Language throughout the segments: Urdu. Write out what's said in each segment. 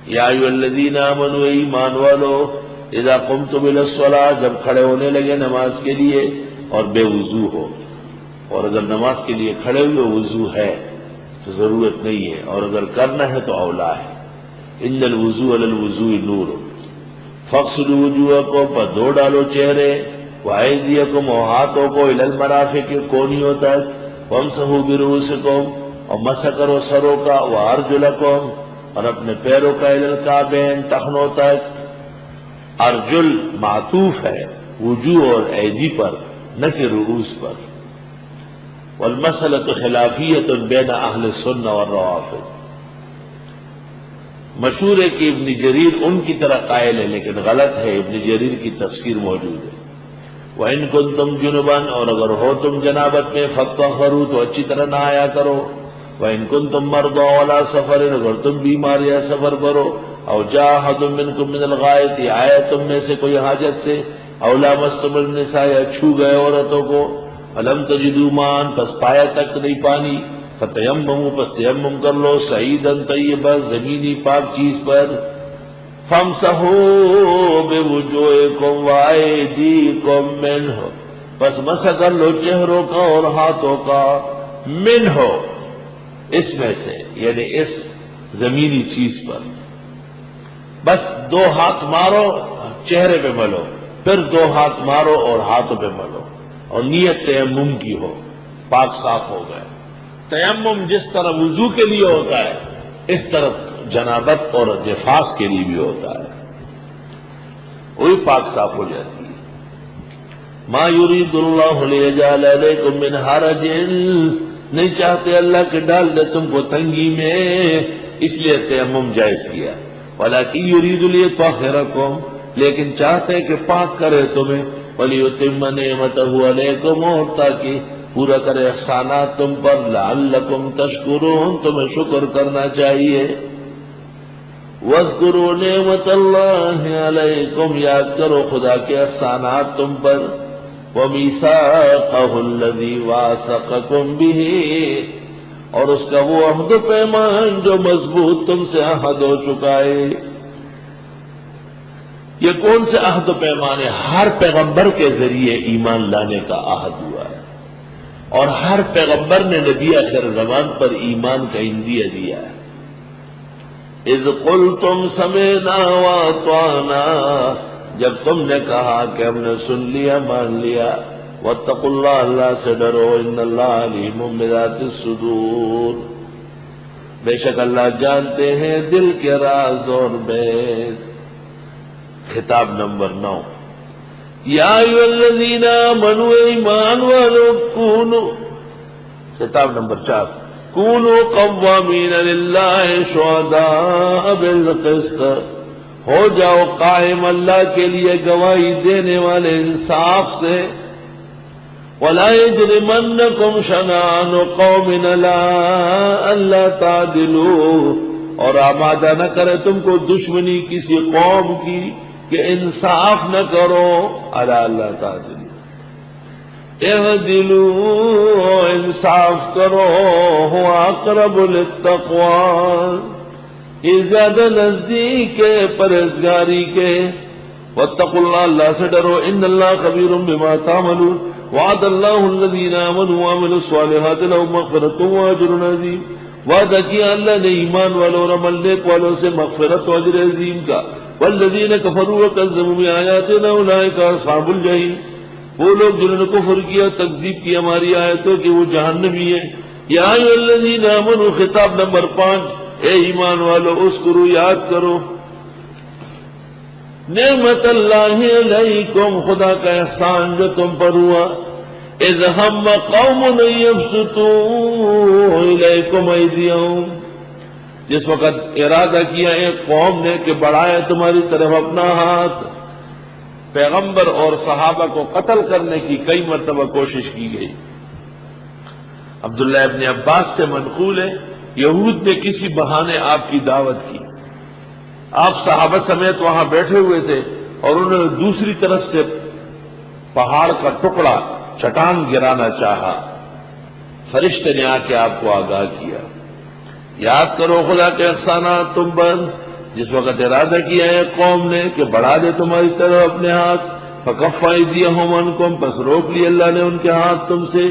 یا ایھا الذین آمنوا ایمان والو اذا قمتم الی الصلاۃ جب کھڑے ہونے لگے نماز کے لیے اور بے وضو ہو، اور اگر نماز کے لیے کھڑے ہوئے وضو ہے تو ضرورت نہیں ہے، اور اگر کرنا ہے تو اولا ہے۔ ان الوضوء للوضوء نور فاغسلوا وجوہکم پر دھو ڈالو چہرے، وایدیکم اور ہاتھوں کو الی المرافق کونیوں تک، وامسحوا برؤوسکم اور مسح کرو سروں کا، وارجلکم اور اپنے پیروں کا الی الکعبین ٹخنوں تک۔ ارجل معطوف ہے وجوہ اور ایدی پر نہ کہ رؤوس پر۔ والمسألة خلافیۃ بین اہل السنہ والروافض، مشہور ہے کہ ابن جریر ان کی طرح قائل ہے لیکن غلط ہے، ابن جریر کی تفسیر موجود ہے۔ وَإِن كُنتُمْ جُنُبًا اور اگر ہو تم جنابت میں فَطَّهَّرُوا تو اچھی طرح نہایا کرو۔ وَإِن كُنتُمْ مَرْضَىٰ وَعَلَىٰ سَفَرٍ اگر تم بیمار یا سفر کرو، أَوْ جَاءَ أَحَدٌ مِّنكُم مِّنَ الْغَائِطِ آیا تم میں سے کوئی حاجت سے، أَوْ لَامَسْتُمُ النِّسَاءَ یا چھو گئے عورتوں کو، فَلَمْ تَجِدُوا مَاءً پس پایا تک نہیں پانی، فَتَيَمَّمُوا پس تیمم کر لو، صعیداً طیبا زمینی پاک چیز پر، فَامْسَحُوا بِوُجُوهِكُمْ وَأَيْدِيكُمْ مِنْهُ پس مسح کر لو چہروں کا اور ہاتھوں کا، منہ اس میں سے یعنی اس زمینی چیز پر، بس دو ہاتھ مارو چہرے پہ ملو، پھر دو ہاتھ مارو اور ہاتھوں پہ ملو، اور نیت تیمم کی ہو، پاک صاف ہو گئے۔ تیمم جس طرح وضو کے لیے ہوتا ہے اس طرح جنابت اور نفاس کے لیے بھی ہوتا ہے، وہی پاک صاف ہو جاتی ہے۔ ما یرید اللہ لیجعل علیکم من حرج نہیں چاہتے اللہ کہ ڈال دے تم کو تنگی میں، اس لیے تیمم جائز کیا۔ ولکن یرید لیطہرکم لیکن چاہتے کہ پاک کرے تمہیں، ولیتم نعمتہ علیکم اور تاکہ پورا کرے احسانات تم پر، لعلکم تشکرون تمہیں شکر کرنا چاہیے۔ واذکروا نعمت اللہ علیکم یاد کرو خدا کے احسانات تم پر، ومیثاقہ الذی واثقکم بہ اور اس کا وہ عہد و پیمان جو مضبوط تم سے عہد ہو چکا ہے۔ یہ کون سے عہد و پیمان ہے؟ ہر پیغمبر کے ذریعے ایمان لانے کا عہد ہوا ہے، اور ہر پیغمبر نے نبی آخر زمان پر ایمان کا عندیہ دیا ہے۔ اذ قلتم سمعنا واطعنا جب تم نے کہا کہ ہم نے سن لیا مان لیا، واتقوا اللہ اللہ سے ڈرو، ان اللہ علیم بذات الصدور بے شک اللہ جانتے ہیں دل کے راز اور بیت۔ خطاب نمبر 9، یا ایھا الذین آمنوا ایمان والو کونوا، خطاب نمبر 4، کونوا قوامین للہ شہداء بالقسط ہو جاؤ قائم اللہ کے لیے گواہی دینے والے انصاف سے، ولا یجرمنکم شنآن قوم علی الا تعدلوا اور آمادہ نہ کرے تم کو دشمنی کسی قوم کی کہ انصاف نہ کرو، الی الا تعدلوا اعدلوا انصاف کرو، هو اقرب للتقوی یہ زیادہ نزدیک ہے پرہیزگاری کے، واتقوا اللہ اللہ سے ڈرو، ان اللہ خبیر بما تعملون وعد اللہ الذین آمنوا وعملوا الصالحات لهم مغفرۃ واجر عظیم وعدہ کیا اللہ نے ایمان والوں اور عمل نیک والوں سے مغفرت و اجر عظیم کا، والذین کفروا وکذبوا بآیاتنا اولئک اصحاب الجحیم وہ لوگ جنہوں نے کفر کیا تکذیب کی ہماری آیتوں کی وہ جہنمی ہیں۔ یا ایھا الذین آمنوا خطاب نمبر 5، اے ایمان والو اذکروا یاد کرو نعمت اللہ علیکم خدا کا احسان جو تم پر ہوا، اذ ہم قوم ان یبسطوا الیکم ایدیہم جس وقت ارادہ کیا ایک قوم نے کہ بڑھائے تمہاری طرف اپنا ہاتھ، پیغمبر اور صحابہ کو قتل کرنے کی کئی مرتبہ کوشش کی گئی۔ عبداللہ ابن عباس سے منقول ہے یہود نے کسی بہانے آپ کی دعوت کی، آپ صحابہ سمیت وہاں بیٹھے ہوئے تھے اور انہوں نے دوسری طرف سے پہاڑ کا ٹکڑا چٹان گرانا چاہا، فرشتے نے آ کے آپ کو آگاہ کیا، یاد کرو خدا کے احسانات تم پر، جس وقت ارادہ کیا ہے قوم نے کہ بڑھا دے تمہاری طرف اپنے ہاتھ، فکف ایدیہم عنکم، پس روک لی اللہ نے ان کے ہاتھ تم سے،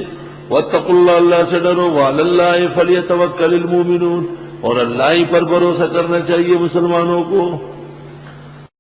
واتقوا اللہ، اللہ سے ڈرو، وعلی اللہ فلیتوکل المؤمنون، اور اللہ ہی پر بھروسہ کرنا چاہیے مسلمانوں کو۔